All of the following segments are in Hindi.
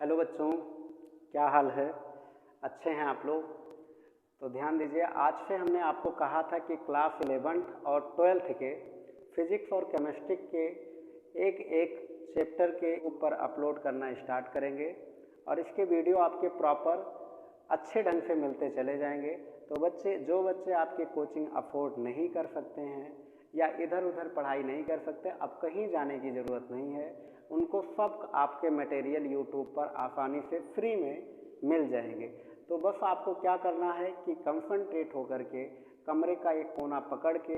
हेलो बच्चों, क्या हाल है? अच्छे हैं आप लोग? तो ध्यान दीजिए, आज से हमने आपको कहा था कि क्लास 11th और 12th के फिजिक्स और केमिस्ट्री के एक एक चैप्टर के ऊपर अपलोड करना स्टार्ट करेंगे और इसके वीडियो आपके प्रॉपर अच्छे ढंग से मिलते चले जाएंगे। तो जो बच्चे आपके कोचिंग अफोर्ड नहीं कर सकते हैं या इधर उधर पढ़ाई नहीं कर सकते, अब कहीं जाने की ज़रूरत नहीं है, उनको सब आपके मटेरियल यूट्यूब पर आसानी से फ्री में मिल जाएंगे। तो बस आपको क्या करना है कि कंसंट्रेट होकर के कमरे का एक कोना पकड़ के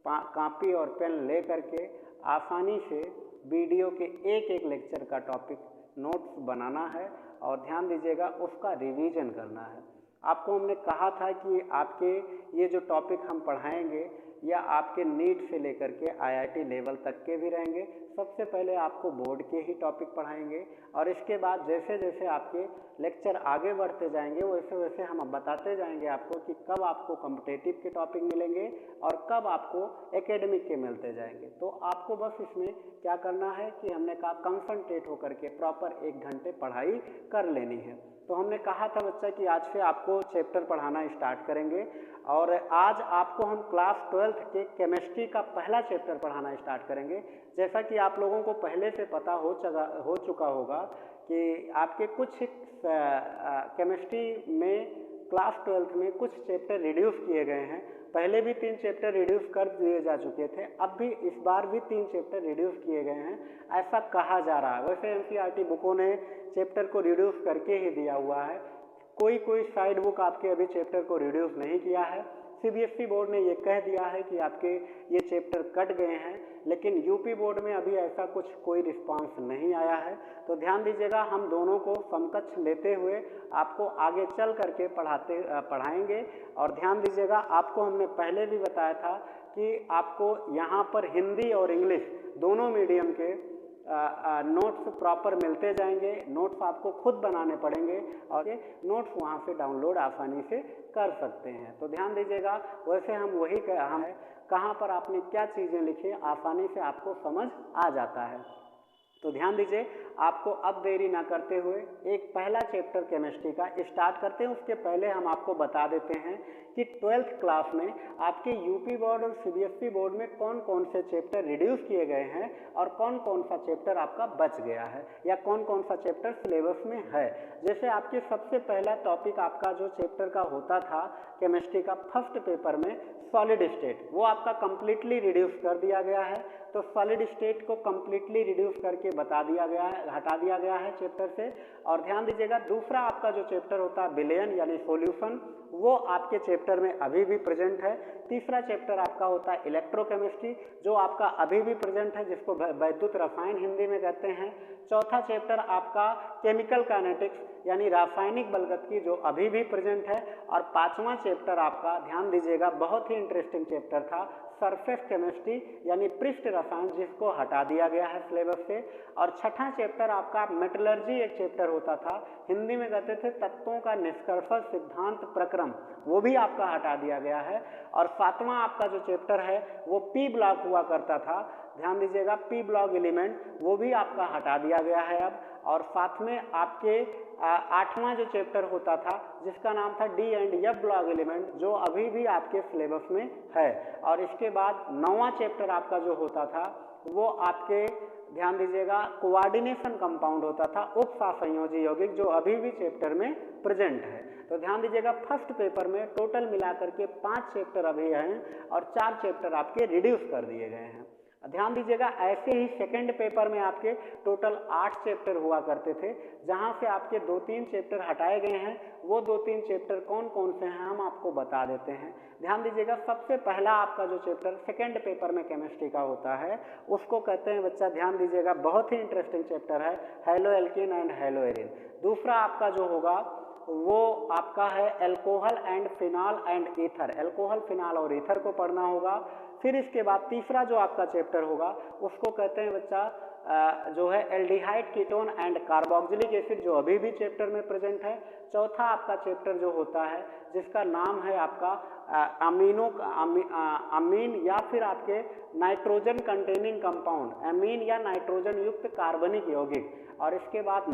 कॉपी और पेन ले करके आसानी से वीडियो के एक एक लेक्चर का टॉपिक नोट्स बनाना है और ध्यान दीजिएगा उसका रिवीजन करना है। आपको हमने कहा था कि आपके ये जो टॉपिक हम पढ़ाएंगे या आपके नीट से लेकर के आईआईटी लेवल तक के भी रहेंगे। सबसे पहले आपको बोर्ड के ही टॉपिक पढ़ाएंगे और इसके बाद जैसे जैसे आपके लेक्चर आगे बढ़ते जाएंगे वैसे वैसे हम बताते जाएंगे आपको कि कब आपको कॉम्पिटिटिव के टॉपिक मिलेंगे और कब आपको एकेडमिक के मिलते जाएंगे। तो आपको बस इसमें क्या करना है कि हमने कहा कंसंट्रेट होकर के प्रॉपर 1 घंटे पढ़ाई कर लेनी है। तो हमने कहा था बच्चा कि आज से आपको चैप्टर पढ़ाना स्टार्ट करेंगे और आज आपको हम क्लास 12th के केमिस्ट्री का पहला चैप्टर पढ़ाना स्टार्ट करेंगे। जैसा कि आप लोगों को पहले से पता हो चुका होगा कि आपके कुछ केमिस्ट्री में क्लास 12th में कुछ चैप्टर रिड्यूस किए गए हैं। पहले भी 3 चैप्टर रिड्यूस कर दिए जा चुके थे, अब भी इस बार भी 3 चैप्टर रिड्यूस किए गए हैं, ऐसा कहा जा रहा है। वैसे एनसीईआरटी बुकों ने चैप्टर को रिड्यूस करके ही दिया हुआ है, कोई साइड बुक आपके अभी चैप्टर को रिड्यूस नहीं किया है। सीबीएसई बोर्ड ने ये कह दिया है कि आपके ये चैप्टर कट गए हैं, लेकिन यूपी बोर्ड में अभी ऐसा कोई रिस्पांस नहीं आया है। तो ध्यान दीजिएगा, हम दोनों को समकक्ष लेते हुए आपको आगे चल करके पढ़ाएंगे। और ध्यान दीजिएगा, आपको हमने पहले भी बताया था कि आपको यहाँ पर हिंदी और इंग्लिश दोनों मीडियम के नोट्स प्रॉपर मिलते जाएंगे। नोट्स आपको खुद बनाने पड़ेंगे और ये नोट्स वहाँ से डाउनलोड आसानी से कर सकते हैं। तो ध्यान दीजिएगा, वैसे हम वही कहाँ पर आपने क्या चीज़ें लिखी आसानी से आपको समझ आ जाता है। तो ध्यान दीजिए, आपको अब देरी ना करते हुए एक पहला चैप्टर केमिस्ट्री का स्टार्ट करते हैं। उसके पहले हम आपको बता देते हैं कि 12th क्लास में आपके यूपी बोर्ड और सीबीएसई बोर्ड में कौन कौन से चैप्टर रिड्यूस किए गए हैं और कौन कौन सा चैप्टर आपका बच गया है या कौन कौन सा चैप्टर सिलेबस में है। जैसे आपके सबसे पहला टॉपिक आपका जो चैप्टर का होता था केमिस्ट्री का फर्स्ट पेपर में सॉलिड स्टेट, वो आपका कंप्लीटली रिड्यूस कर दिया गया है। तो सॉलिड स्टेट को कंप्लीटली रिड्यूस करके हटा दिया गया है चैप्टर से। और ध्यान दीजिएगा, दूसरा आपका जो चैप्टर होता है विलयन यानी सॉल्यूशन, वो आपके चैप्टर में अभी भी प्रेजेंट है। तीसरा चैप्टर आपका होता है इलेक्ट्रोकेमिस्ट्री, जो आपका अभी भी प्रेजेंट है, जिसको वैद्युत रसायन हिंदी में कहते हैं। चौथा चैप्टर आपका केमिकल काइनेटिक्स यानी रासायनिक बलगतिकी, जो अभी भी प्रेजेंट है। और 5वां चैप्टर आपका, ध्यान दीजिएगा, बहुत ही इंटरेस्टिंग चैप्टर था, सरफेस केमिस्ट्री यानी पृष्ठ रसायन, जिसको हटा दिया गया है सिलेबस से। और 6वां चैप्टर आपका मेटलर्जी एक चैप्टर होता था, हिंदी में कहते थे तत्वों का निष्कर्षण सिद्धांत प्रक्रम, वो भी आपका हटा दिया गया है। और 7वां आपका जो चैप्टर है वो पी ब्लॉक हुआ करता था, ध्यान दीजिएगा, पी ब्लॉक एलिमेंट, वो भी आपका हटा दिया गया है अब। और साथ में आपके 8वां जो चैप्टर होता था जिसका नाम था D and F block element, जो अभी भी आपके सिलेबस में है। और इसके बाद 9वां चैप्टर आपका जो होता था वो आपके, ध्यान दीजिएगा, कोऑर्डिनेशन कंपाउंड होता था, उपसहसंयोजी यौगिक, जो अभी भी चैप्टर में प्रेजेंट है। तो ध्यान दीजिएगा, फर्स्ट पेपर में टोटल मिलाकर के 5 चैप्टर अभी हैं और 4 चैप्टर आपके रिड्यूस कर दिए गए हैं। ध्यान दीजिएगा, ऐसे ही सेकंड पेपर में आपके टोटल 8 चैप्टर हुआ करते थे, जहां से आपके 2-3 चैप्टर हटाए गए हैं। वो 2-3 चैप्टर कौन कौन से हैं हम आपको बता देते हैं। ध्यान दीजिएगा, सबसे पहला आपका जो चैप्टर सेकंड पेपर में केमिस्ट्री का होता है उसको कहते हैं बच्चा, ध्यान दीजिएगा, बहुत ही इंटरेस्टिंग चैप्टर है, hello alkene and hello Erin. दूसरा आपका जो होगा वो आपका है alcohol and phenol and ether, alcohol, phenol और ईथर को पढ़ना होगा। फिर इसके बाद तीसरा जो आपका चैप्टर होगा उसको कहते हैं बच्चा जो है aldehyde, ketone and carboxylic acid, जो अभी भी चैप्टर में प्रेजेंट है। चौथा आपका चैप्टर जो होता है जिसका नाम है आपका अमीन या फिर आपके नाइट्रोजन कंटेनिंग कंपाउंड, अमीन या नाइट्रोजन युक्त कार्बनिक यौगिक। और इसके बाद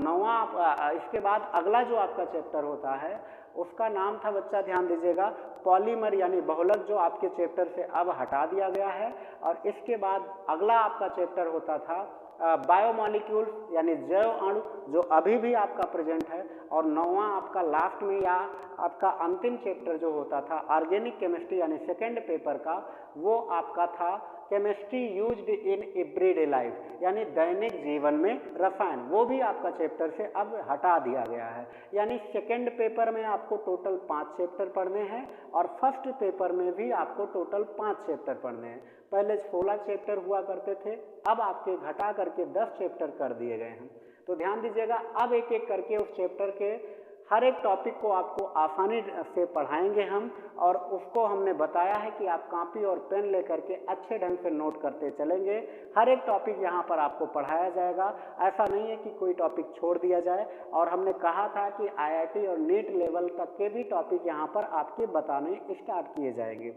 इसके बाद अगला जो आपका चैप्टर होता है उसका नाम था बच्चा ध्यान दीजिएगा पॉलीमर यानी बहुलक, जो आपके चैप्टर से अब हटा दिया गया है। और इसके बाद अगला आपका चैप्टर होता था बायोमॉलिक्यूल्स यानी जैव अणु, जो अभी भी आपका प्रेजेंट है। और 9वां आपका लास्ट में या आपका अंतिम चैप्टर जो होता था ऑर्गेनिक केमिस्ट्री यानी सेकेंड पेपर का, वो आपका था chemistry used in everyday life यानी दैनिक जीवन में रसायन। वो भी आपका चैप्टर से अब हटा दिया गया है। यानी सेकेंड पेपर में आपको टोटल 5 चैप्टर पढ़ने हैं और फर्स्ट पेपर में भी आपको टोटल 5 चैप्टर पढ़ने हैं। पहले 16 चैप्टर हुआ करते थे, अब आपके घटा करके 10 चैप्टर कर दिए गए हैं। तो ध्यान दीजिएगा, अब एक एक करके उस चैप्टर के हर एक टॉपिक को आपको आसानी से पढ़ाएंगे हम। और उसको हमने बताया है कि आप कॉपी और पेन लेकर के अच्छे ढंग से नोट करते चलेंगे। हर एक टॉपिक यहाँ पर आपको पढ़ाया जाएगा, ऐसा नहीं है कि कोई टॉपिक छोड़ दिया जाए। और हमने कहा था कि IIT और नीट लेवल तक के भी टॉपिक यहाँ पर आपके बताने स्टार्ट किए जाएंगे।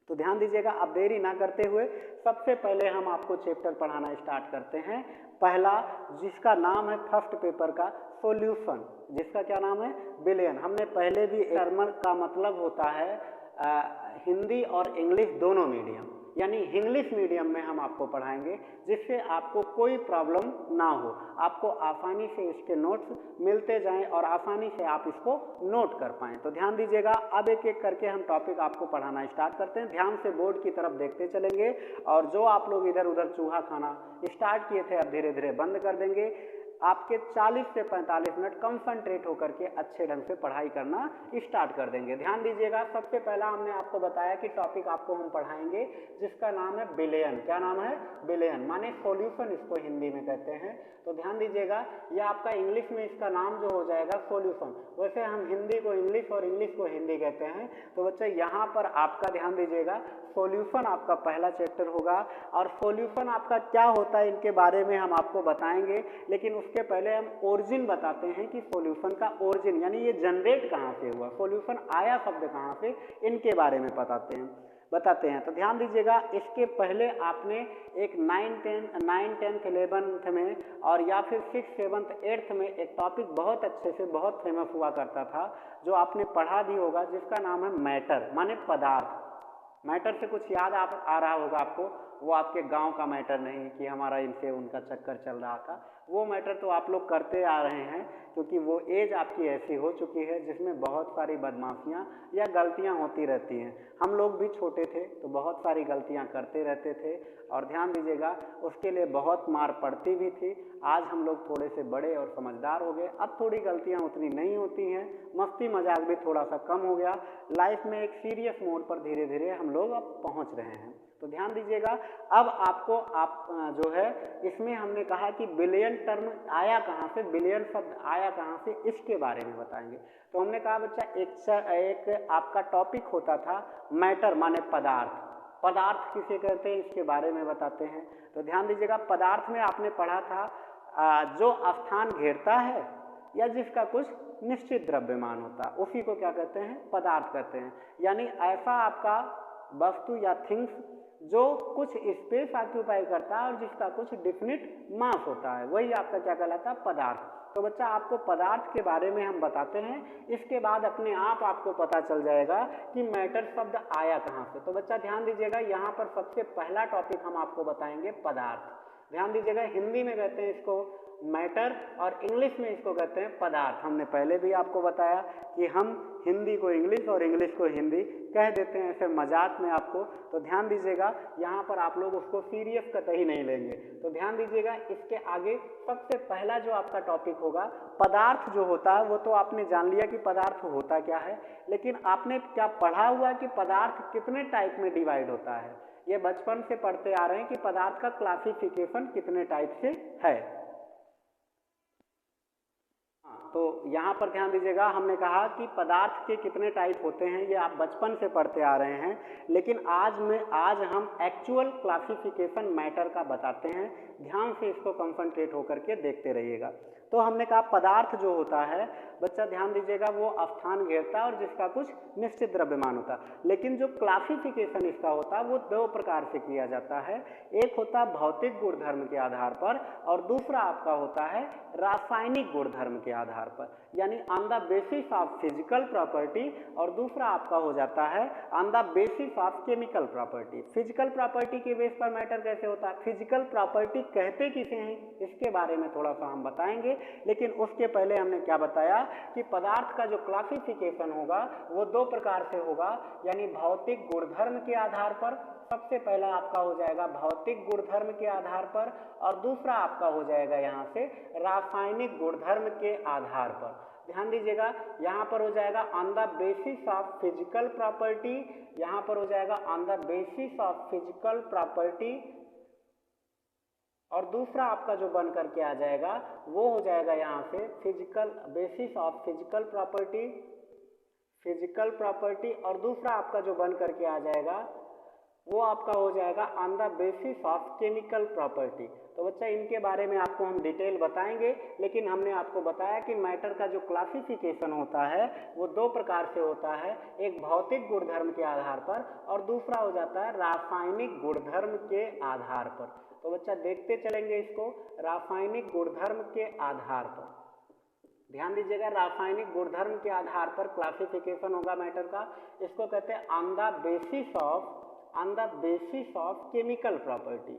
तो ध्यान दीजिएगा, अब देरी ना करते हुए सबसे पहले हम आपको चैप्टर पढ़ाना स्टार्ट करते हैं। पहला, जिसका नाम है फर्स्ट पेपर का सॉल्यूशन, जिसका क्या नाम है बिलियन। हमने पहले भी टर्म का मतलब होता है हिंदी और इंग्लिश दोनों मीडियम, यानी इंग्लिश मीडियम में हम आपको पढ़ाएंगे जिससे आपको कोई प्रॉब्लम ना हो, आपको आसानी से इसके नोट्स मिलते जाएं और आसानी से आप इसको नोट कर पाएं। तो ध्यान दीजिएगा, अब एक एक करके हम टॉपिक आपको पढ़ाना स्टार्ट करते हैं। ध्यान से बोर्ड की तरफ देखते चलेंगे और जो आप लोग इधर उधर चूहा खाना स्टार्ट किए थे अब धीरे धीरे बंद कर देंगे। आपके 40 से 45 मिनट कंसंट्रेट होकर के अच्छे ढंग से पढ़ाई करना स्टार्ट कर देंगे। ध्यान दीजिएगा, सबसे पहला हमने आपको बताया कि टॉपिक आपको हम पढ़ाएंगे जिसका नाम है बिलियन। क्या नाम है बिलियन, माने सॉल्यूशन इसको हिंदी में कहते हैं। तो ध्यान दीजिएगा, ये आपका इंग्लिश में इसका नाम जो हो जाएगा सॉल्यूशन। वैसे हम हिंदी को इंग्लिश और इंग्लिश को हिंदी कहते हैं। तो बच्चे यहाँ पर आपका ध्यान दीजिएगा, सॉल्यूशन आपका पहला चैप्टर होगा। और सॉल्यूशन आपका क्या होता है इनके बारे में हम आपको बताएंगे, लेकिन उसके पहले हम ओरिजिन बताते हैं कि सॉल्यूशन का ओरिजिन यानी ये जनरेट कहाँ से हुआ, सॉल्यूशन आया शब्द कहाँ से, इनके बारे में बताते हैं। तो ध्यान दीजिएगा, इसके पहले आपने एक 9, 10th 11th में और या फिर 6th 7th 8th में एक टॉपिक बहुत अच्छे से बहुत फेमस हुआ करता था जो आपने पढ़ा भी होगा, जिसका नाम है मैटर, माने पदार्थ। मैटर से कुछ याद आ रहा होगा आपको, वो आपके गांव का मैटर नहीं कि हमारा इनसे उनका चक्कर चल रहा था, वो मैटर तो आप लोग करते आ रहे हैं क्योंकि वो एज आपकी ऐसी हो चुकी है जिसमें बहुत सारी बदमाशियाँ या गलतियाँ होती रहती हैं। हम लोग भी छोटे थे तो बहुत सारी गलतियाँ करते रहते थे और ध्यान दीजिएगा उसके लिए बहुत मार पड़ती भी थी। आज हम लोग थोड़े से बड़े और समझदार हो गए, अब थोड़ी गलतियाँ उतनी नहीं होती हैं, मस्ती मजाक भी थोड़ा सा कम हो गया, लाइफ में एक सीरियस मोड पर धीरे धीरे हम लोग अब पहुँच रहे हैं। तो ध्यान दीजिएगा, अब आपको जो है इसमें हमने कहा कि बिलियन टर्म आया कहाँ से, बिलियन शब्द आया कहाँ से, इसके बारे में बताएंगे। तो हमने कहा बच्चा एक आपका टॉपिक होता था मैटर माने पदार्थ। पदार्थ किसे कहते हैं इसके बारे में बताते हैं। तो ध्यान दीजिएगा, पदार्थ में आपने पढ़ा था जो स्थान घेरता है या जिसका कुछ निश्चित द्रव्यमान होता है उसी को क्या कहते हैं, पदार्थ कहते हैं। यानी ऐसा आपका वस्तु या थिंग्स जो कुछ स्पेस ऑक्यूपाई करता है और जिसका कुछ डिफिनिट मास होता है, वही आपका क्या कहलाता है, पदार्थ। तो बच्चा आपको पदार्थ के बारे में हम बताते हैं, इसके बाद अपने आप आपको पता चल जाएगा कि मैटर शब्द आया कहाँ से। तो बच्चा ध्यान दीजिएगा, यहाँ पर सबसे पहला टॉपिक हम आपको बताएंगे पदार्थ। ध्यान दीजिएगा, हिंदी में कहते हैं इसको मैटर और इंग्लिश में इसको कहते हैं पदार्थ। हमने पहले भी आपको बताया कि हम हिंदी को इंग्लिश और इंग्लिश को हिंदी कह देते हैं ऐसे मजाक में आपको। तो ध्यान दीजिएगा, यहाँ पर आप लोग उसको सीरियस कतई नहीं लेंगे। तो ध्यान दीजिएगा, इसके आगे सबसे पहला जो आपका टॉपिक होगा पदार्थ जो होता है, वो तो आपने जान लिया कि पदार्थ होता क्या है, लेकिन आपने क्या पढ़ा हुआ कि पदार्थ कितने टाइप में डिवाइड होता है। ये बचपन से पढ़ते आ रहे हैं कि पदार्थ का क्लासिफिकेशन कितने टाइप से है। तो यहाँ पर ध्यान दीजिएगा, हमने कहा कि पदार्थ के कितने टाइप होते हैं, ये आप बचपन से पढ़ते आ रहे हैं, लेकिन आज हम एक्चुअल क्लासिफिकेशन मैटर का बताते हैं। ध्यान से इसको कंसंट्रेट होकर के देखते रहिएगा। तो हमने कहा पदार्थ जो होता है बच्चा ध्यान दीजिएगा वो स्थान घेरता है और जिसका कुछ निश्चित द्रव्यमान होता है। लेकिन जो क्लासिफिकेशन इसका होता है वो दो प्रकार से किया जाता है, एक होता है भौतिक गुणधर्म के आधार पर और दूसरा आपका होता है रासायनिक गुणधर्म के आधार पर, यानी on the basis of physical property, और दूसरा आपका हो जाता है on the basis of chemical property. Physical property के बेस पर मैटर कैसे होता है, फिजिकल प्रॉपर्टी कहते किसे हैं इसके बारे में थोड़ा सा हम बताएंगे, लेकिन उसके पहले हमने क्या बताया कि पदार्थ का जो क्लासिफिकेशन होगा वो दो प्रकार से होगा, यानी भौतिक गुणधर्म के आधार पर, सबसे पहला आपका हो जाएगा भौतिक गुणधर्म के आधार पर, और दूसरा आपका हो जाएगा यहाँ से रासायनिक गुणधर्म के आधार पर। ध्यान दीजिएगा यहाँ पर हो जाएगा on the basis of physical property, यहाँ पर हो जाएगा on the basis of physical property, और दूसरा आपका जो बन करके आ जाएगा वो हो जाएगा यहाँ से physical basis of physical property, और दूसरा आपका जो बन करके आ जाएगा वो आपका हो जाएगा on the basis of chemical property. तो बच्चा इनके बारे में आपको हम डिटेल बताएंगे, लेकिन हमने आपको बताया कि मैटर का जो क्लासिफिकेशन होता है वो दो प्रकार से होता है, एक भौतिक गुणधर्म के आधार पर और दूसरा हो जाता है रासायनिक गुणधर्म के आधार पर। तो बच्चा देखते चलेंगे इसको, रासायनिक गुणधर्म के आधार पर ध्यान दीजिएगा, रासायनिक गुणधर्म के आधार पर क्लासिफिकेशन होगा मैटर का, इसको कहते हैं on the basis of chemical property.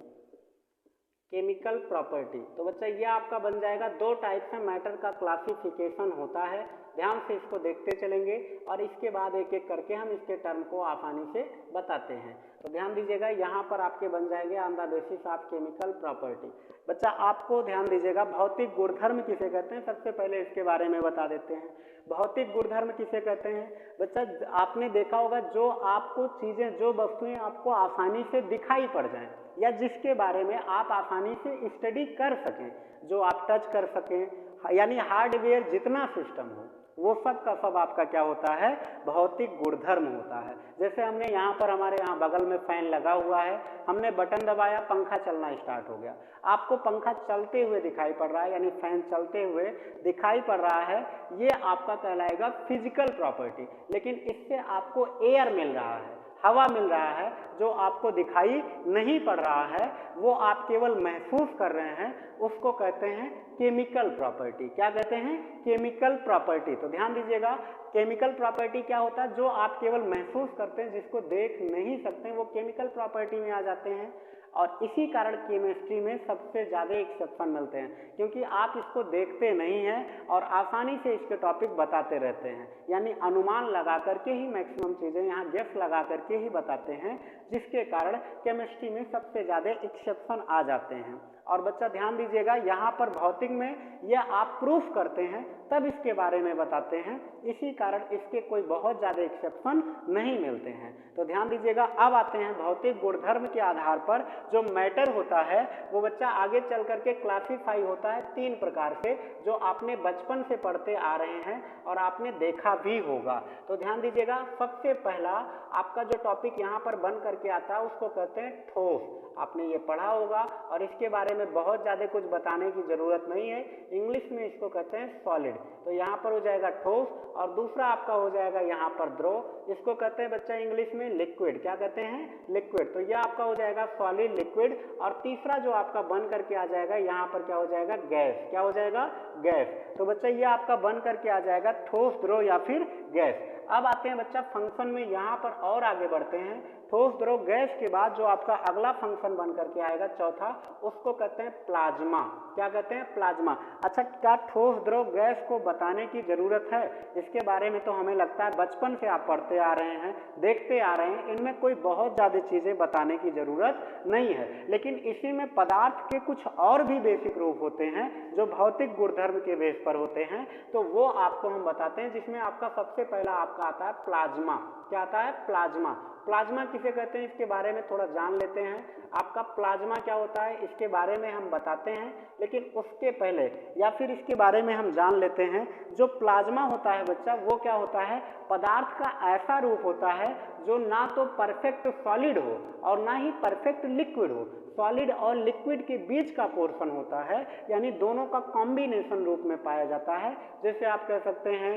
तो बच्चा ये आपका बन जाएगा, दो टाइप से मैटर का क्लासिफिकेशन होता है, ध्यान से इसको देखते चलेंगे और इसके बाद एक एक करके हम इसके टर्म को आसानी से बताते हैं। तो ध्यान दीजिएगा यहाँ पर आपके बन जाएंगे on the basis of chemical property. बच्चा आपको ध्यान दीजिएगा भौतिक गुणधर्म किसे कहते हैं, सबसे पहले इसके बारे में बता देते हैं। भौतिक गुणधर्म किसे कहते हैं बच्चा, आपने देखा होगा जो आपको चीजें, जो वस्तुएं आपको आसानी से दिखाई पड़ जाएं या जिसके बारे में आप आसानी से स्टडी कर सकें, जो आप टच कर सकें, यानी हार्डवेयर जितना सिस्टम हो वो सब का सब आपका क्या होता है, भौतिक गुणधर्म होता है। जैसे हमने यहाँ पर हमारे यहाँ बगल में फैन लगा हुआ है, हमने बटन दबाया, पंखा चलना स्टार्ट हो गया, आपको पंखा चलते हुए दिखाई पड़ रहा है, यानी फैन चलते हुए दिखाई पड़ रहा है, ये आपका कहलाएगा फिजिकल प्रॉपर्टी। लेकिन इससे आपको एयर मिल रहा है, हवा मिल रहा है, जो आपको दिखाई नहीं पड़ रहा है, वो आप केवल महसूस कर रहे हैं, उसको कहते हैं केमिकल प्रॉपर्टी। क्या कहते हैं, केमिकल प्रॉपर्टी। तो ध्यान दीजिएगा केमिकल प्रॉपर्टी क्या होता है, जो आप केवल महसूस करते हैं, जिसको देख नहीं सकते, वो केमिकल प्रॉपर्टी में आ जाते हैं। और इसी कारण केमिस्ट्री में सबसे ज़्यादा एक्सेप्शन मिलते हैं, क्योंकि आप इसको देखते नहीं हैं और आसानी से इसके टॉपिक बताते रहते हैं, यानी अनुमान लगा करके ही मैक्सिमम चीज़ें यहाँ गेस लगा करके ही बताते हैं, जिसके कारण केमिस्ट्री में सबसे ज़्यादा एक्सेप्शन आ जाते हैं। और बच्चा ध्यान दीजिएगा यहाँ पर भौतिक में यह आप प्रूफ करते हैं तब इसके बारे में बताते हैं, इसी कारण इसके कोई बहुत ज़्यादा एक्सेप्शन नहीं मिलते हैं। तो ध्यान दीजिएगा, अब आते हैं भौतिक गुणधर्म के आधार पर जो मैटर होता है वो बच्चा आगे चल करके क्लासीफाई होता है तीन प्रकार से, जो आपने बचपन से पढ़ते आ रहे हैं और आपने देखा भी होगा। तो ध्यान दीजिएगा, सबसे पहला आपका जो टॉपिक यहाँ पर बन करके आता है उसको कहते हैं ठोस। आपने ये पढ़ा होगा और इसके बारे में बहुत ज़्यादा कुछ बताने की ज़रूरत नहीं है, इंग्लिश में इसको कहते हैं सॉलिड। तो यहाँ पर हो जाएगा ठोस, और दूसरा आपका हो जाएगा यहाँ पर द्रव, इसको कहते हैं बच्चा इंग्लिश में लिक्विड। क्या कहते हैं, लिक्विड। तो यह आपका हो जाएगा सॉलिड, लिक्विड। और तीसरा जो आपका बन करके आ जाएगा यहाँ पर क्या हो जाएगा, गैस। क्या हो जाएगा, गैस। तो बच्चा ये आपका बन करके आ जाएगा ठोस, द्रव या फिर गैस। अब आते हैं बच्चा फंक्शन में, यहाँ पर और आगे बढ़ते हैं। ठोस, द्रव, गैस के बाद जो आपका अगला फंक्शन बन करके आएगा चौथा, उसको कहते हैं प्लाज्मा। क्या कहते हैं, प्लाज्मा। अच्छा, क्या ठोस, द्रव, गैस को बताने की जरूरत है, इसके बारे में तो हमें लगता है बचपन से आप पढ़ते आ रहे हैं, देखते आ रहे हैं, इनमें कोई बहुत ज़्यादा चीज़ें बताने की जरूरत नहीं है। लेकिन इसी में पदार्थ के कुछ और भी बेसिक रूप होते हैं जो भौतिक गुणधर्म के बेस पर होते हैं, तो वो आपको हम बताते हैं, जिसमें आपका सबसे पहला आपका आपका आता है प्लाज्मा। क्या आता है? प्लाज्मा। प्लाज्मा किसे कहते हैं इसके बारे में थोड़ा जान लेते हैं। आपका प्लाज्मा क्या होता है इसके बारे में हम बताते हैं, लेकिन उसके पहले या फिर इसके बारे में हम जान लेते हैं। जो प्लाज्मा होता है बच्चा, वो क्या होता है? पदार्थ का ऐसा रूप होता है जो ना तो परफेक्ट सॉलिड हो और ना ही परफेक्ट लिक्विड हो। सॉलिड और लिक्विड के बीच का पोर्शन होता है, यानी दोनों का कॉम्बिनेशन रूप में पाया जाता है। जैसे आप कह सकते हैं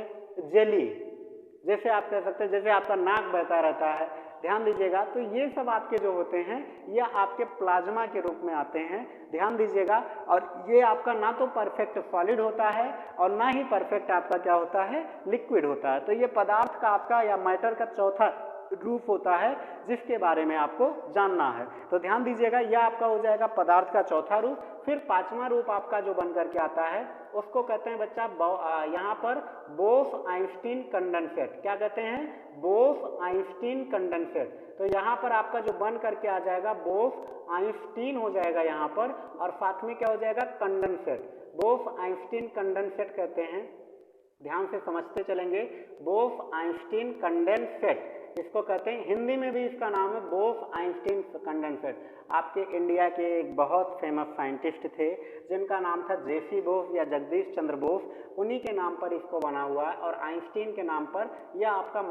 जेली, जैसे आप कह सकते हैं जैसे आपका नाक बहता रहता है, ध्यान दीजिएगा। तो ये सब आपके जो होते हैं ये आपके प्लाज्मा के रूप में आते हैं, ध्यान दीजिएगा। और ये आपका ना तो परफेक्ट सॉलिड होता है और ना ही परफेक्ट आपका क्या होता है? लिक्विड होता है। तो ये पदार्थ का आपका या मैटर का चौथा रूप होता है जिसके बारे में आपको जानना है। तो ध्यान दीजिएगा, यह आपका हो जाएगा पदार्थ का चौथा रूप। फिर पांचवा रूप आपका जो बन करके आता है उसको कहते हैं बच्चा यहाँ पर बोस-आइंस्टीन कंडेंसेट। क्या कहते हैं? Bose-Einstein condensate. तो यहाँ पर आपका जो बन करके आ जाएगा बोस-आइंस्टीन हो जाएगा यहाँ पर, और साथ में क्या हो जाएगा? कंडेंसेट। बोस-आइंस्टीन कंडेंसेट कहते हैं, ध्यान से समझते चलेंगे। बोस-आइंस्टीन कंडेंसेट इसको कहते हैं, हिंदी में भी इसका नाम है बोस-आइंस्टीन कंडेंसेट। आपके इंडिया के एक बहुत फेमस साइंटिस्ट थे जिनका नाम था जेसी बोस या जगदीश चंद्र बोस, उन्हीं के नाम पर इसको बना हुआ है। और आइंस्टीन के नाम पर यह आपका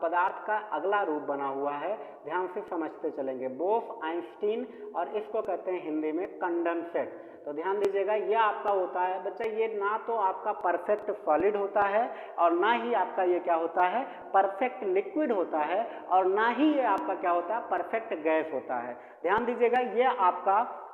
पदार्थ का अगला रूप बना हुआ है, ध्यान से समझते चलेंगे। बोस-आइंस्टीन, और इसको कहते हैं हिंदी में कंडेंसेट। तो ध्यान दीजिएगा, यह आपका होता है बच्चा, ये ना तो आपका परफेक्ट सॉलिड होता है और ना ही आपका ये क्या होता है? परफेक्ट लिक्विड होता है, और ना ही ये आपका क्या होता है? परफेक्ट गैस होता है। ध्यान दीजिएगा, ये आपका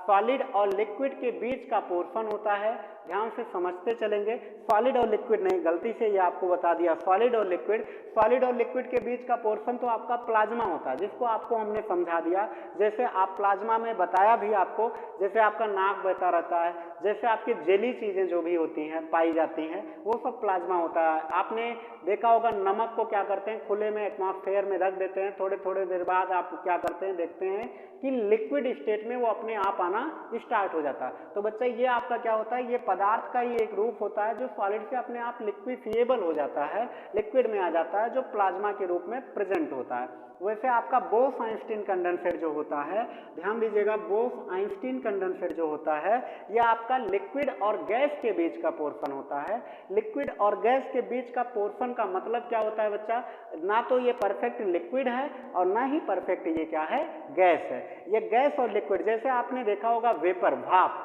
सॉलिड और लिक्विड के बीच का पोर्शन होता है, ध्यान से समझते चलेंगे। सॉलिड और लिक्विड नहीं, गलती से ये आपको बता दिया, सॉलिड और लिक्विड के बीच का पोर्शन तो आपका प्लाज्मा होता है, जिसको आपको हमने समझा दिया। जैसे आप प्लाज्मा में बताया भी आपको, जैसे आपका नाक बहता रहता है, जैसे आपकी जेली चीज़ें जो भी होती हैं पाई जाती हैं, वो सब प्लाज्मा होता है। आपने देखा होगा नमक को क्या करते हैं? खुले में एटमॉस्फेयर में रख देते हैं, थोड़े थोड़े देर बाद आप क्या करते हैं? देखते हैं कि लिक्विड स्टेट में वो अपने आप आना स्टार्ट हो जाता है। तो बच्चा ये आपका क्या होता है? ये पदार्थ का ही एक रूप होता है जो सॉलिड से अपने आप लिक्विफिएबल हो जाता है, लिक्विड में आ जाता है, जो प्लाज्मा के रूप में प्रेजेंट होता है। वैसे आपका बोस-आइंस्टीन कंडेंसेट जो होता है, ध्यान दीजिएगा, बोस-आइंस्टीन कंडेंसेट जो होता है यह आपका लिक्विड और गैस के बीच का पोर्शन होता है। लिक्विड और गैस के बीच का पोर्शन का मतलब क्या होता है बच्चा? ना तो ये परफेक्ट लिक्विड है और ना ही परफेक्ट ये क्या है? गैस है। ये गैस और लिक्विड, जैसे आपने देखा होगा वेपर, भाप,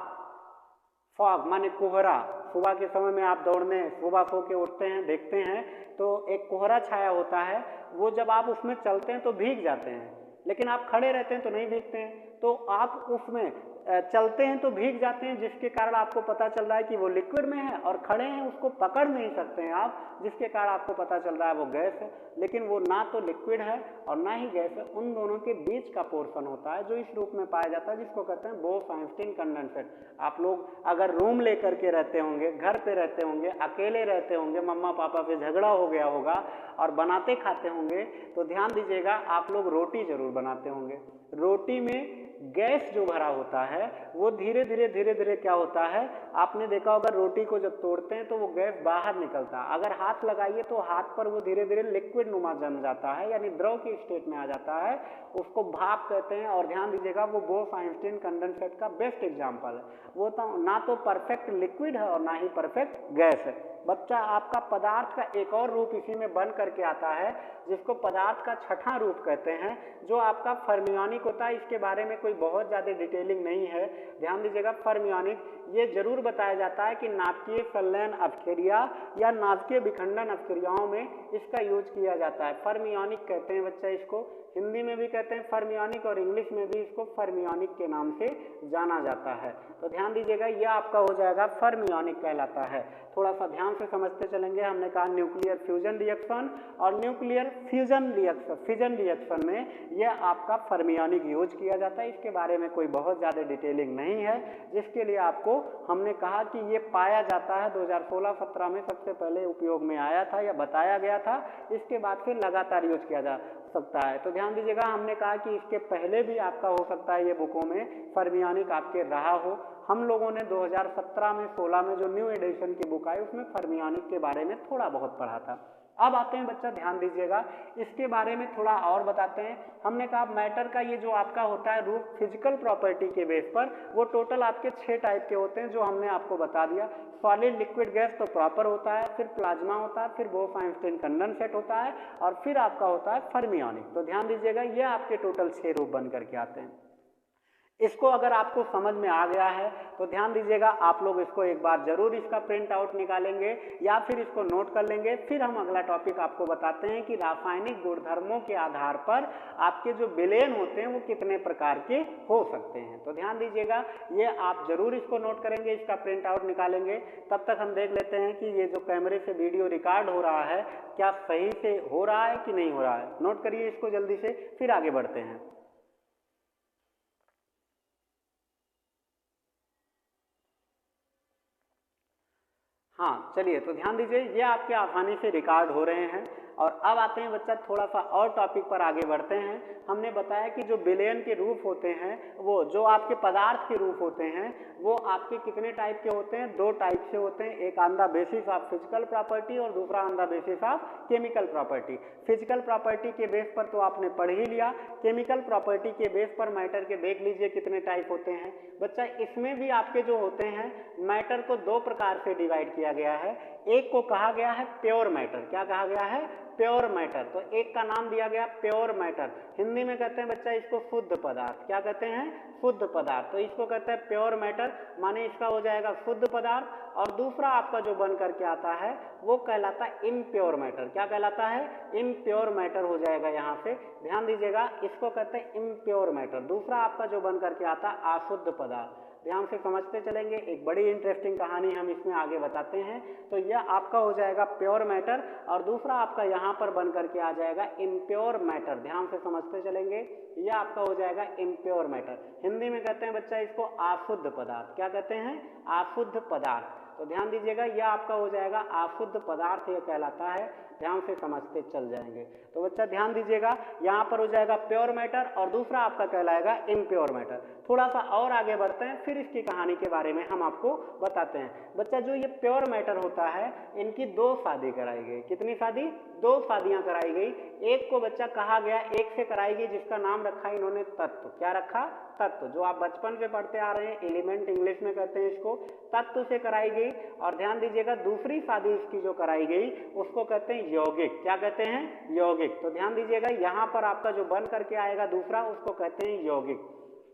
फॉग माने कोहरा। सुबह के समय में आप दौड़ने सुबह सो के उठते हैं, देखते हैं तो एक कोहरा छाया होता है, वो जब आप उसमें चलते हैं तो भीग जाते हैं, लेकिन आप खड़े रहते हैं तो नहीं भीगते हैं। तो आप उसमें चलते हैं तो भीग जाते हैं, जिसके कारण आपको पता चल रहा है कि वो लिक्विड में है, और खड़े हैं उसको पकड़ नहीं सकते हैं आप, जिसके कारण आपको पता चल रहा है वो गैस है। लेकिन वो ना तो लिक्विड है और ना ही गैस है, उन दोनों के बीच का पोर्शन होता है जो इस रूप में पाया जाता है, जिसको कहते हैं बोस-आइंस्टीन कंडेंसेट। आप लोग अगर रूम लेकर के रहते होंगे, घर पे रहते होंगे, अकेले रहते होंगे, मम्मा पापा से झगड़ा हो गया होगा और बनाते खाते होंगे, तो ध्यान दीजिएगा आप लोग रोटी जरूर बनाते होंगे। रोटी में गैस जो भरा होता है वो धीरे धीरे क्या होता है? आपने देखा होगा रोटी को जब तोड़ते हैं तो वो गैस बाहर निकलता है, अगर हाथ लगाइए तो हाथ पर वो धीरे धीरे लिक्विड नुमा जम जाता है, यानी द्रव की स्टेट में आ जाता है, उसको भाप कहते हैं। और ध्यान दीजिएगा वो बोस-आइंस्टीन कंडेंसेट का बेस्ट एग्जाम्पल है। वो तो ना तो परफेक्ट लिक्विड है और ना ही परफेक्ट गैस है। बच्चा आपका पदार्थ का एक और रूप इसी में बन करके आता है, जिसको पदार्थ का छठा रूप कहते हैं, जो आपका फर्मियोनिक होता है। इसके बारे में कोई बहुत ज़्यादा डिटेलिंग नहीं है, ध्यान दीजिएगा। फर्मियोनिक ये जरूर बताया जाता है कि नाभिकीय संलयन अपक्षरिया या नाभिकीय विखंडन अपक्षरियाओं में इसका यूज किया जाता है। फर्मियोनिक कहते हैं बच्चा इसको, हिंदी में भी कहते हैं फर्मियोनिक और इंग्लिश में भी इसको फर्मियोनिक के नाम से जाना जाता है। तो ध्यान दीजिएगा यह आपका हो जाएगा फर्मियोनिक कहलाता है। थोड़ा सा ध्यान से समझते चलेंगे। हमने कहा न्यूक्लियर फ्यूजन रिएक्शन और न्यूक्लियर फ्यूजन रिएक्शन में यह आपका फर्मियोनिक यूज किया जाता है। इसके बारे में कोई बहुत ज़्यादा डिटेलिंग नहीं है, जिसके लिए आपको हमने कहा कि ये पाया जाता है 2016-17 में सबसे पहले उपयोग में आया था या बताया गया था, इसके बाद फिर लगातार यूज किया जा सकता है। तो ध्यान दीजिएगा हमने कहा कि इसके पहले भी आपका हो सकता है ये बुकों में फर्मियोनिक आपके रहा हो। हम लोगों ने 2017 में 16 में जो न्यू एडिशन की बुक आई उसमें फर्मियोनिक के बारे में थोड़ा बहुत पढ़ा था। अब आते हैं बच्चा, ध्यान दीजिएगा, इसके बारे में थोड़ा और बताते हैं। हमने कहा मैटर का ये जो आपका होता है रूप फिजिकल प्रॉपर्टी के बेस पर, वो टोटल आपके 6 टाइप के होते हैं जो हमने आपको बता दिया। सॉलिड, लिक्विड, गैस तो प्रॉपर होता है, फिर प्लाज्मा होता है, फिर बोफ-आइंस्टीन कंडेंसेट होता है, और फिर आपका होता है फर्मियोनिक। तो ध्यान दीजिएगा, ये आपके टोटल 6 रूप बन करके आते हैं। इसको अगर आपको समझ में आ गया है तो ध्यान दीजिएगा, आप लोग इसको एक बार जरूर इसका प्रिंट आउट निकालेंगे या फिर इसको नोट कर लेंगे। फिर हम अगला टॉपिक आपको बताते हैं कि रासायनिक गुणधर्मों के आधार पर आपके जो विलेन होते हैं वो कितने प्रकार के हो सकते हैं। तो ध्यान दीजिएगा, ये आप जरूर इसको नोट करेंगे, इसका प्रिंट आउट निकालेंगे। तब तक हम देख लेते हैं कि ये जो कैमरे से वीडियो रिकॉर्ड हो रहा है क्या सही से हो रहा है कि नहीं हो रहा है। नोट करिए इसको जल्दी से, फिर आगे बढ़ते हैं। हाँ चलिए, तो ध्यान दीजिए, ये आपके आसानी से रिकॉर्ड हो रहे हैं। और अब आते हैं बच्चा, थोड़ा सा और टॉपिक पर आगे बढ़ते हैं। हमने बताया कि जो विलेन के रूप होते हैं, वो जो आपके पदार्थ के रूप होते हैं वो आपके कितने टाइप के होते हैं, 2 टाइप से होते हैं। एक on the basis of physical property और दूसरा on the basis of chemical property. Physical property के बेस पर तो आपने पढ़ ही लिया, केमिकल प्रॉपर्टी के बेस पर मैटर के देख लीजिए कितने टाइप होते हैं। बच्चा इसमें भी आपके जो होते हैं मैटर को 2 प्रकार से डिवाइड किया गया है। एक को कहा गया है प्योर मैटर। क्या कहा गया है? Pure matter. तो एक का नाम दिया गया प्योर मैटर, हिंदी में कहते हैं बच्चा इसको शुद्ध पदार्थ। क्या कहते हैं? शुद्ध पदार्थ। तो इसको कहते हैं प्योर मैटर, माने इसका हो जाएगा शुद्ध पदार्थ। और दूसरा आपका जो बन करके आता है वो कहलाता है इम्प्योर मैटर। क्या कहलाता है? इम्प्योर मैटर हो जाएगा यहाँ से। ध्यान दीजिएगा, इसको कहते हैं इम्प्योर मैटर। दूसरा आपका जो बन करके आता है अशुद्ध पदार्थ। ध्यान से समझते चलेंगे, एक बड़ी इंटरेस्टिंग कहानी हम इसमें आगे बताते हैं। तो यह आपका हो जाएगा प्योर मैटर और दूसरा आपका यहाँ पर बन करके आ जाएगा इम्प्योर मैटर। ध्यान से समझते चलेंगे, यह आपका हो जाएगा इम्प्योर मैटर। हिंदी में कहते हैं बच्चा इसको अशुद्ध पदार्थ। क्या कहते हैं? अशुद्ध पदार्थ। तो ध्यान दीजिएगा, यह आपका हो जाएगा अशुद्ध पदार्थ, यह कहलाता है। ध्यान से समझते चल जाएंगे। तो बच्चा ध्यान दीजिएगा, यहाँ पर हो जाएगा प्योर मैटर और दूसरा आपका कहलाएगा इम्प्योर मैटर। थोड़ा सा और आगे बढ़ते हैं, फिर इसकी कहानी के बारे में हम आपको बताते हैं। बच्चा जो ये प्योर मैटर होता है, इनकी 2 शादी कराई गई। कितनी शादी? 2 शादियां कराई गई। एक को बच्चा कहा गया, एक से कराई गई जिसका नाम रखा इन्होंने तत्व। क्या रखा? तत्व। जो आप बचपन से पढ़ते आ रहे हैं, एलिमेंट इंग्लिश में कहते हैं इसको, तत्व से कराई गई। और ध्यान दीजिएगा, दूसरी शादी इसकी जो कराई गई उसको कहते हैं यौगिक। क्या कहते हैं? यौगिक। तो ध्यान दीजिएगा, यहाँ पर आपका जो बन करके आएगा दूसरा, उसको कहते हैं यौगिक।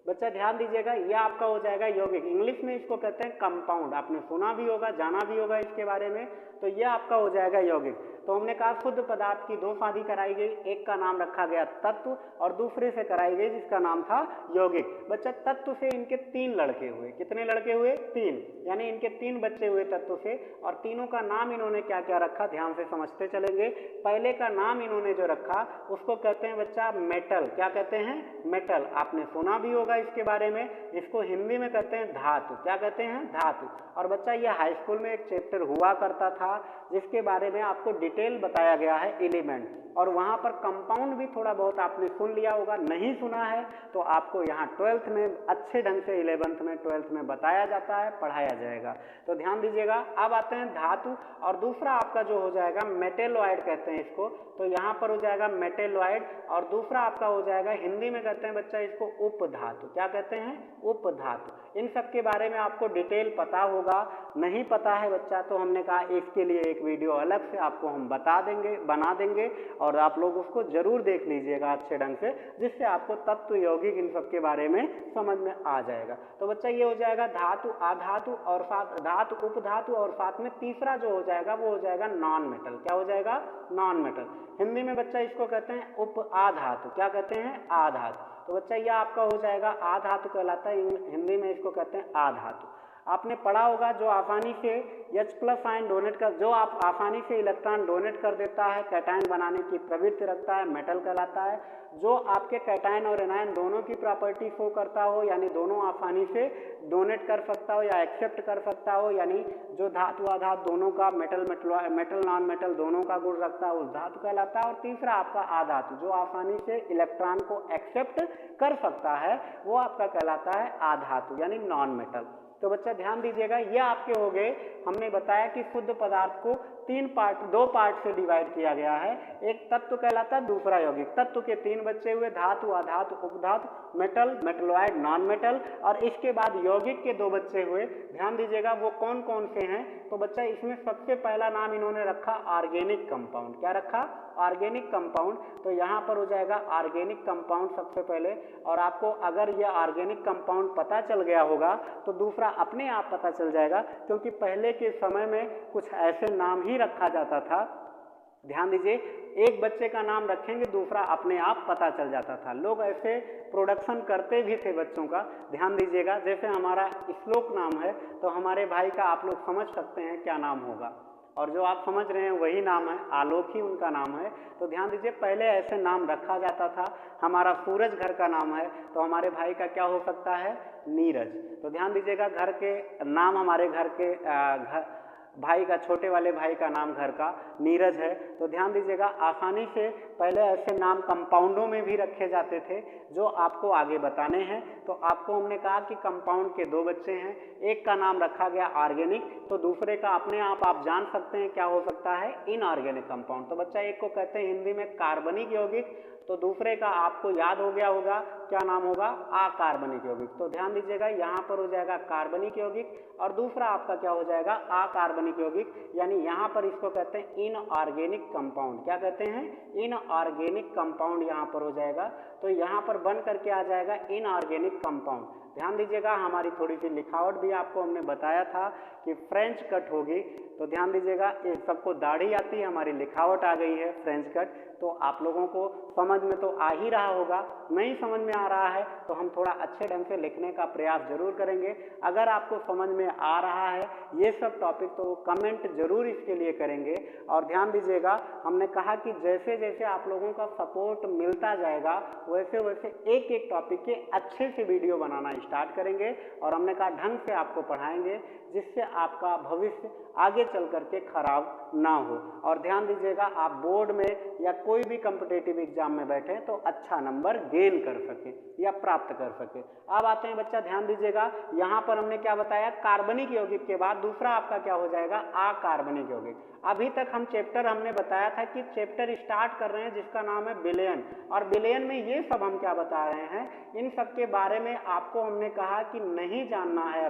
बच्चा ध्यान दीजिएगा, यह आपका हो जाएगा यौगिक। इंग्लिश में इसको कहते हैं कंपाउंड। आपने सुना भी होगा, जाना भी होगा इसके बारे में। तो यह आपका हो जाएगा यौगिक। तो हमने कहा शुद्ध पदार्थ की 2 शादी कराई गई, एक का नाम रखा गया तत्व और दूसरे से कराई गई जिसका नाम था यौगिक। बच्चा तत्व से इनके 3 लड़के हुए। कितने लड़के हुए? 3। यानी इनके 3 बच्चे हुए तत्व से। और तीनों का नाम इन्होंने क्या क्या रखा, ध्यान से समझते चलेंगे। पहले का नाम इन्होंने जो रखा उसको कहते हैं बच्चा मेटल। क्या कहते हैं? मेटल। आपने सुना भी होगा इसके बारे में। इसको हिंदी में कहते हैं धातु। क्या कहते हैं? धातु। और बच्चा ये हाई स्कूल में एक चैप्टर हुआ करता था जिसके बारे में आपको डिटेल बताया गया है, एलिमेंट। और वहाँ पर कंपाउंड भी थोड़ा बहुत आपने सुन लिया होगा, नहीं सुना है तो आपको यहाँ 12th में अच्छे ढंग से 11th में 12th में बताया जाता है, पढ़ाया जाएगा। तो ध्यान दीजिएगा। अब आते हैं धातु और दूसरा आपका जो हो जाएगा मेटेलॉइड कहते हैं इसको। तो यहाँ पर हो जाएगा मेटेलॉइड और दूसरा आपका हो जाएगा, हिंदी में कहते हैं बच्चा इसको उपधातु। क्या कहते हैं? उपधातु। इन सब के बारे में आपको डिटेल पता होगा। नहीं पता है बच्चा तो हमने कहा इसके लिए एक वीडियो अलग से आपको हम बता देंगे, बना देंगे और आप लोग उसको जरूर देख लीजिएगा अच्छे ढंग से, जिससे आपको तत्व, यौगिक इन सब के बारे में समझ में आ जाएगा। तो बच्चा ये हो जाएगा धातु, अधातु और साथ धातु, उपधातु और साथ में तीसरा जो हो जाएगा वो हो जाएगा नॉन मेटल। क्या हो जाएगा? Non metal. हिंदी में बच्चा इसको कहते हैं उप आधातु। क्या कहते हैं? आधातु। तो बच्चा यह आपका हो जाएगा आधातु कहलाता है, हिंदी में इसको कहते हैं आधातु। आपने पढ़ा होगा जो आसानी से H+ आयन डोनेट कर, जो आप आसानी से इलेक्ट्रॉन डोनेट कर देता है, कैटायन बनाने की प्रवृत्ति रखता है, मेटल कहलाता है। जो आपके कैटायन और एनायन दोनों की प्रॉपर्टी शो करता हो, यानी दोनों आसानी से डोनेट कर सकता हो या एक्सेप्ट कर सकता हो, यानी जो धातु आधातु दोनों का, मेटल नॉन मेटल दोनों का गुण रखता है, उस धातु कहलाता है। और तीसरा आपका आधातु, जो आसानी से इलेक्ट्रॉन को एक्सेप्ट कर सकता है, वो आपका कहलाता है आधातु यानी नॉन मेटल। तो बच्चा ध्यान दीजिएगा, ये आपके हो गए, हमने बताया कि शुद्ध पदार्थ को दो पार्ट से डिवाइड किया गया है। एक तत्व कहलाता है, दूसरा यौगिक। तत्व के 3 बच्चे हुए, धातु, अधातु, उपधातु, मेटल, मेटलॉइड, नॉन मेटल, और इसके बाद यौगिक के 2 बच्चे हुए। ध्यान दीजिएगा वो कौन कौन से हैं। तो बच्चा इसमें सबसे पहला नाम इन्होंने रखा ऑर्गेनिक कंपाउंड। क्या रखा? Organic compound. तो यहाँ पर हो जाएगा ऑर्गेनिक कंपाउंड सबसे पहले। और आपको अगर यह ऑर्गेनिक कंपाउंड पता चल गया होगा तो दूसरा अपने आप पता चल जाएगा, क्योंकि पहले के समय में कुछ ऐसे नाम ही रखा जाता था। ध्यान दीजिए, एक बच्चे का नाम रखेंगे, दूसरा अपने आप पता चल जाता था। लोग ऐसे प्रोडक्शन करते भी थे बच्चों का। ध्यान दीजिएगा, जैसे हमारा श्लोक नाम है, तो हमारे भाई का आप लोग समझ सकते हैं क्या नाम होगा, और जो आप समझ रहे हैं वही नाम है, आलोक ही उनका नाम है। तो ध्यान दीजिए, पहले ऐसे नाम रखा जाता था। हमारा सूरज घर का नाम है, तो हमारे भाई का क्या हो सकता है? नीरज। तो ध्यान दीजिएगा, घर के नाम, हमारे घर के भाई का, छोटे वाले भाई का नाम घर का नीरज है। तो ध्यान दीजिएगा, आसानी से पहले ऐसे नाम कंपाउंडों में भी रखे जाते थे जो आपको आगे बताने हैं। तो आपको हमने कहा कि कंपाउंड के 2 बच्चे हैं, एक का नाम रखा गया ऑर्गेनिक, तो दूसरे का अपने आप जान सकते हैं क्या हो सकता है? Inorganic compound. तो बच्चा एक को कहते हैं हिंदी में कार्बनिक यौगिक, तो दूसरे का आपको याद हो गया होगा, क्या नाम होगा? अकार्बनिक यौगिक। तो ध्यान दीजिएगा, यहाँ पर हो जाएगा कार्बनिक यौगिक, और दूसरा आपका क्या हो जाएगा? अकार्बनिक यौगिक। यानी यहाँ पर इसको कहते हैं इनऑर्गेनिक कंपाउंड। क्या कहते हैं? इनऑर्गेनिक कंपाउंड यहाँ पर हो जाएगा। तो यहाँ पर बन करके आ जाएगा इनऑर्गेनिक कंपाउंड। ध्यान दीजिएगा, हमारी थोड़ी सी लिखावट भी आपको हमने बताया था कि फ्रेंच कट होगी। तो ध्यान दीजिएगा, ये सबको दाढ़ी आती है, हमारी लिखावट आ गई है फ्रेंच कट। तो आप लोगों को समझ में तो आ ही रहा होगा। नहीं समझ में आ रहा है तो हम थोड़ा अच्छे ढंग से लिखने का प्रयास जरूर करेंगे। अगर आपको समझ में आ रहा है ये सब टॉपिक तो कमेंट जरूर इसके लिए करेंगे। और ध्यान दीजिएगा, हमने कहा कि जैसे जैसे आप लोगों का सपोर्ट मिलता जाएगा वैसे वैसे एक एक टॉपिक के अच्छे से वीडियो बनाना स्टार्ट करेंगे, और हमने कहा ढंग से आपको पढ़ाएंगे जिससे आपका भविष्य आगे चल करके खराब ना हो। और ध्यान दीजिएगा, आप बोर्ड में या कोई भी कॉम्पिटिटिव एग्जाम में बैठे तो अच्छा नंबर गेन कर सके या प्राप्त कर सके। अब आते हैं बच्चा, ध्यान दीजिएगा, यहाँ पर हमने क्या बताया? कार्बनिक यौगिक के बाद दूसरा आपका क्या हो जाएगा? अकार्बनिक यौगिक। अभी तक हमने बताया था कि चैप्टर स्टार्ट कर रहे हैं जिसका नाम है विलयन, और विलयन में ये सब हम क्या बता रहे हैं, इन सब के बारे में आपको हमने कहा कि नहीं जानना है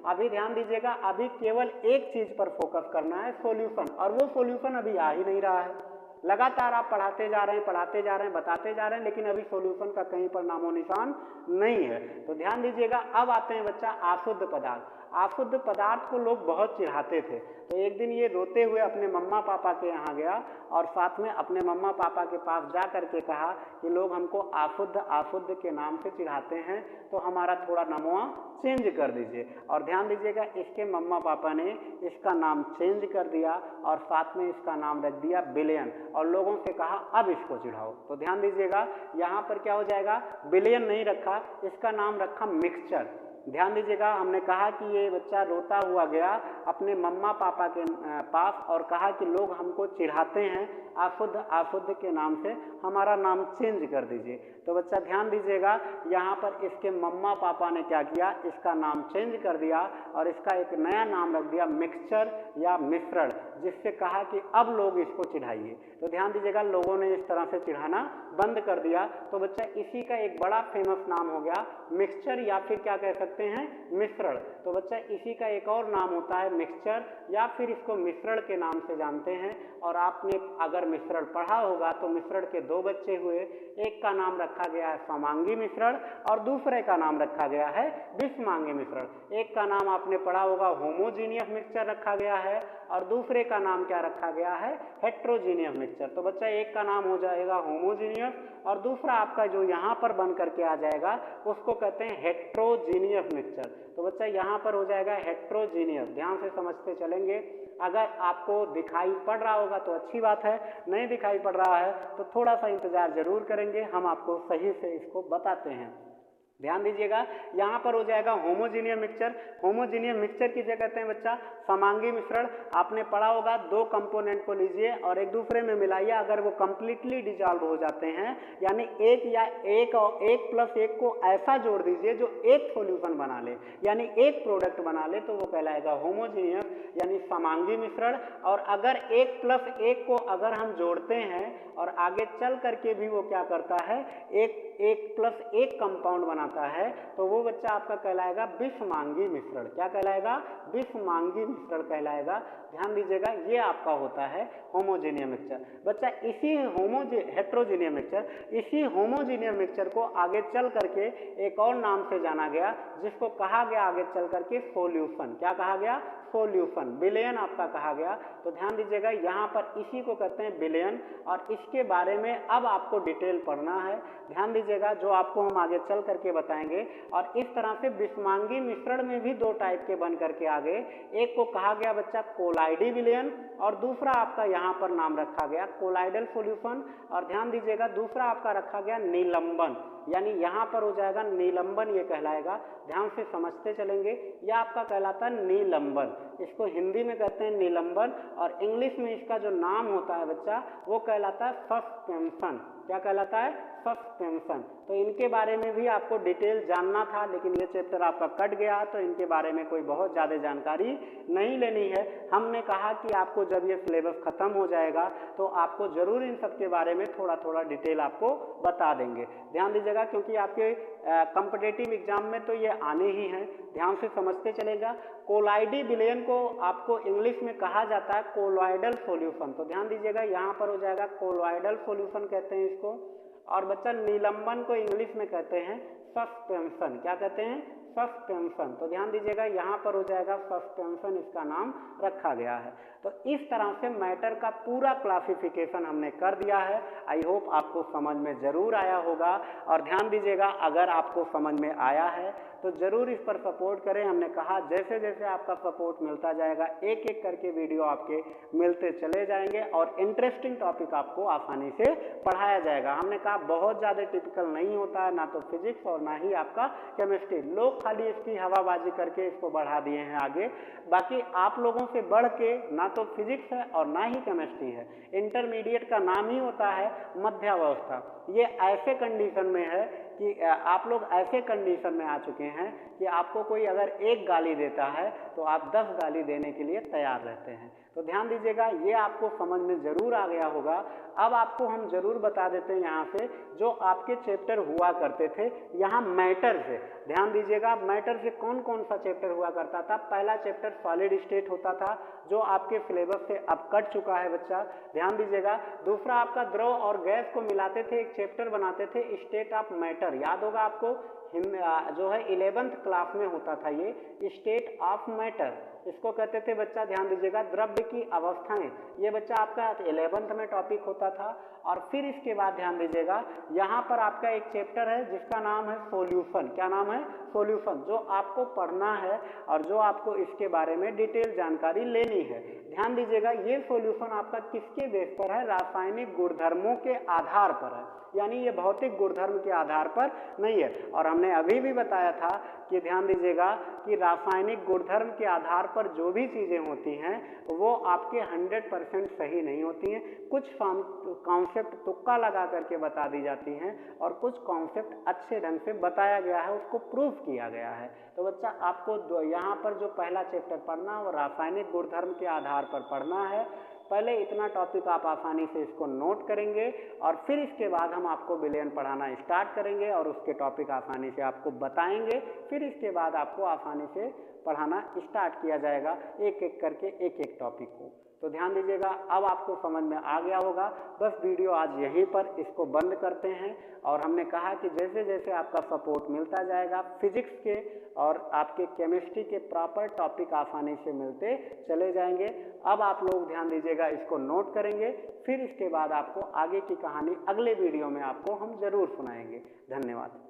अभी ध्यान दीजिएगा, अभी केवल एक चीज पर फोकस करना है, सॉल्यूशन। और वो सॉल्यूशन अभी आ ही नहीं रहा है। लगातार आप पढ़ाते जा रहे हैं, बताते जा रहे हैं, लेकिन अभी सॉल्यूशन का कहीं पर नामो निशान नहीं है। तो ध्यान दीजिएगा, अब आते हैं बच्चा अशुद्ध पदार्थ। अशुद्ध पदार्थ को लोग बहुत चिढ़ाते थे। तो एक दिन ये रोते हुए अपने मम्मा पापा के यहाँ गया, और साथ में अपने मम्मा पापा के पास जा करके कहा कि लोग हमको अशुद्ध के नाम से चिढ़ाते हैं, तो हमारा थोड़ा नमवा चेंज कर दीजिए। और ध्यान दीजिएगा, इसके मम्मा पापा ने इसका नाम चेंज कर दिया और साथ में इसका नाम रख दिया विलयन, और लोगों से कहा अब इसको चिढ़ाओ। तो ध्यान दीजिएगा, यहाँ पर क्या हो जाएगा? विलयन नहीं रखा, इसका नाम रखा मिक्सचर। ध्यान दीजिएगा, हमने कहा कि ये बच्चा रोता हुआ गया अपने मम्मा पापा के पास और कहा कि लोग हमको चिढ़ाते हैं अशुद्ध के नाम से, हमारा नाम चेंज कर दीजिए। तो बच्चा ध्यान दीजिएगा, यहाँ पर इसके मम्मा पापा ने क्या किया? इसका नाम चेंज कर दिया और इसका एक नया नाम रख दिया मिक्सचर या मिश्रण, जिससे कहा कि अब लोग इसको चिढ़ाइए। तो ध्यान दीजिएगा, लोगों ने इस तरह से चिढ़ाना बंद कर दिया। तो बच्चा इसी का एक बड़ा फेमस नाम हो गया मिक्सचर, या फिर क्या कह सकते हैं? मिश्रण। तो बच्चा इसी का एक और नाम होता है मिक्सचर, या फिर इसको मिश्रण के नाम से जानते हैं। और आपने अगर मिश्रण पढ़ा होगा तो मिश्रण के 2 बच्चे हुए, एक का नाम रखा गया है समांगी मिश्रण और दूसरे का नाम रखा गया है विषमांगी मिश्रण। एक का नाम आपने पढ़ा होगा होमोजीनियस मिक्सचर रखा गया है, और दूसरे का नाम क्या रखा गया है? Heterogeneous mixture. तो बच्चा एक का नाम हो जाएगा होमोजीनियस, और दूसरा आपका जो यहाँ पर बन करके आ जाएगा उसको कहते हैं हेट्रोजीनियस मिक्सचर। तो बच्चा यहाँ पर हो जाएगा हेट्रोजीनियस। ध्यान से समझते चलेंगे। अगर आपको दिखाई पड़ रहा होगा तो अच्छी बात है, नहीं दिखाई पड़ रहा है तो थोड़ा सा इंतजार जरूर करेंगे, हम आपको सही से इसको बताते हैं। ध्यान दीजिएगा, यहाँ पर हो जाएगा होमोजीनियस मिक्सचर। होमोजीनियस मिक्सचर किसे कहते हैं बच्चा? समांगी मिश्रण। आपने पढ़ा होगा, दो कंपोनेंट को लीजिए और एक दूसरे में मिलाइए, अगर वो कंप्लीटली डिजॉल्व हो जाते हैं, यानी एक या एक और एक प्लस एक को ऐसा जोड़ दीजिए जो एक सॉल्यूशन बना ले, यानी एक प्रोडक्ट बना ले, तो वो कहलाएगा होमोजीनियस यानी समांगी मिश्रण। और अगर एक प्लस एक को अगर हम जोड़ते हैं और आगे चल करके भी वो क्या करता है, एक प्लस एक कंपाउंड बनाता है, तो वो बच्चा आपका कहलाएगा विषमांगी मिश्रण। क्या कहलाएगा? विषमांगी मिश्रण कहलाएगा। ध्यान दीजिएगा, ये आपका होता है होमोजीनियस मिक्सचर। बच्चा इसी हेट्रोजीनियस मिक्सचर, इसी होमोजीनियस मिक्सचर को आगे चल करके एक और नाम से जाना गया, जिसको कहा गया आगे चल करके सॉल्यूशन। क्या कहा गया? सॉल्यूशन, विलयन आपका कहा गया। तो ध्यान दीजिएगा, यहाँ पर इसी को कहते हैं विलयन, और इसके बारे में अब आपको डिटेल पढ़ना है। ध्यान दीजिएगा, जो आपको हम आगे चल करके बताएंगे। और इस तरह से विषमांगी मिश्रण में भी दो टाइप के बन करके आगे, एक को कहा गया बच्चा कोलाइडी विलयन, और दूसरा आपका यहाँ पर नाम रखा गया कोलाइडल सॉल्यूशन। और ध्यान दीजिएगा, दूसरा आपका रखा गया निलंबन, यानी यहाँ पर हो जाएगा निलंबन, ये कहलाएगा। ध्यान से समझते चलेंगे, यह आपका कहलाता है निलंबन। इसको हिंदी में कहते हैं निलंबन, और इंग्लिश में इसका जो नाम होता है बच्चा, वो कहलाता है सस्पेंशन। क्या कहलाता है? सस्पेंशन। तो इनके बारे में भी आपको डिटेल जानना था, लेकिन ये चैप्टर आपका कट गया, तो इनके बारे में कोई बहुत ज़्यादा जानकारी नहीं लेनी है। हमने कहा कि आपको जब ये सिलेबस ख़त्म हो जाएगा तो आपको ज़रूर इन सब के बारे में थोड़ा थोड़ा डिटेल आपको बता देंगे। ध्यान दीजिएगा, क्योंकि आपके कॉम्पिटिटिव एग्जाम में तो ये आने ही हैं। ध्यान से समझते चलेगा। कोलाइडी विलयन को आपको इंग्लिश में कहा जाता है कोलॉइडल सॉल्यूशन। तो ध्यान दीजिएगा, यहाँ पर हो जाएगा कोलॉइडल सॉल्यूशन कहते हैं इसको। और बच्चा निलंबन को इंग्लिश में कहते हैं सस्पेंशन। क्या कहते हैं? सस्पेंशन। तो ध्यान दीजिएगा, यहाँ पर हो जाएगा सस्पेंशन, इसका नाम रखा गया है। तो इस तरह से मैटर का पूरा क्लासिफिकेशन हमने कर दिया है। आई होप आपको समझ में ज़रूर आया होगा। और ध्यान दीजिएगा, अगर आपको समझ में आया है तो ज़रूर इस पर सपोर्ट करें। हमने कहा जैसे जैसे आपका सपोर्ट मिलता जाएगा, एक एक करके वीडियो आपके मिलते चले जाएंगे और इंटरेस्टिंग टॉपिक आपको आसानी से पढ़ाया जाएगा। हमने कहा बहुत ज़्यादा टिपिकल नहीं होता है, ना तो फिजिक्स और ना ही आपका केमिस्ट्री। लोग खाली इसकी हवाबाजी करके इसको बढ़ा दिए हैं आगे। बाकी आप लोगों से बढ़ के ना तो फिजिक्स है और ना ही केमिस्ट्री है। इंटरमीडिएट का नाम ही होता है मध्यावस्था। ये ऐसे कंडीशन में है कि आप लोग ऐसे कंडीशन में आ चुके हैं कि आपको कोई अगर एक गाली देता है तो आप 10 गाली देने के लिए तैयार रहते हैं। तो ध्यान दीजिएगा, ये आपको समझ में ज़रूर आ गया होगा। अब आपको हम ज़रूर बता देते हैं यहाँ से जो आपके चैप्टर हुआ करते थे यहाँ मैटर से। ध्यान दीजिएगा, मैटर से कौन कौन सा चैप्टर हुआ करता था। पहला चैप्टर सॉलिड स्टेट होता था, जो आपके सिलेबस से अब कट चुका है बच्चा। ध्यान दीजिएगा, दूसरा आपका द्रव और गैस को मिलाते थे, एक चैप्टर बनाते थे स्टेट ऑफ मैटर। याद होगा आपको, जो है 11th क्लास में होता था ये स्टेट ऑफ मैटर, इसको कहते थे बच्चा। ध्यान दीजिएगा, द्रव्य की अवस्थाएं, ये बच्चा आपका 11th में टॉपिक होता था। और फिर इसके बाद ध्यान दीजिएगा, यहाँ पर आपका एक चैप्टर है जिसका नाम है सॉल्यूशन। क्या नाम है? सॉल्यूशन, जो आपको पढ़ना है और जो आपको इसके बारे में डिटेल जानकारी लेनी है। ध्यान दीजिएगा, ये सॉल्यूशन आपका किसके बेस पर है? रासायनिक गुणधर्मों के आधार पर है, यानी ये भौतिक गुणधर्म के आधार पर नहीं है। और हमने अभी भी बताया था कि ध्यान दीजिएगा कि रासायनिक गुणधर्म के आधार पर जो भी चीज़ें होती हैं वो आपके 100% सही नहीं होती हैं। कुछ कॉन्सेप्ट तुक्का लगा करके बता दी जाती हैं और कुछ कॉन्सेप्ट अच्छे ढंग से बताया गया है, उसको प्रूव किया गया है। तो बच्चा आपको यहाँ पर जो पहला चैप्टर पढ़ना वो रासायनिक गुणधर्म के आधार पर पढ़ना है। पहले इतना टॉपिक आप आसानी से इसको नोट करेंगे और फिर इसके बाद हम आपको विलयन पढ़ाना स्टार्ट करेंगे और उसके टॉपिक आसानी से आपको बताएंगे। फिर इसके बाद आपको आसानी से पढ़ाना स्टार्ट किया जाएगा, एक एक करके एक एक टॉपिक को। तो ध्यान दीजिएगा, अब आपको समझ में आ गया होगा। बस वीडियो आज यहीं पर इसको बंद करते हैं। और हमने कहा कि जैसे जैसे आपका सपोर्ट मिलता जाएगा, फिजिक्स के और आपके केमिस्ट्री के प्रॉपर टॉपिक आसानी से मिलते चले जाएंगे। अब आप लोग ध्यान दीजिएगा, इसको नोट करेंगे, फिर इसके बाद आपको आगे की कहानी अगले वीडियो में आपको हम ज़रूर सुनाएंगे। धन्यवाद।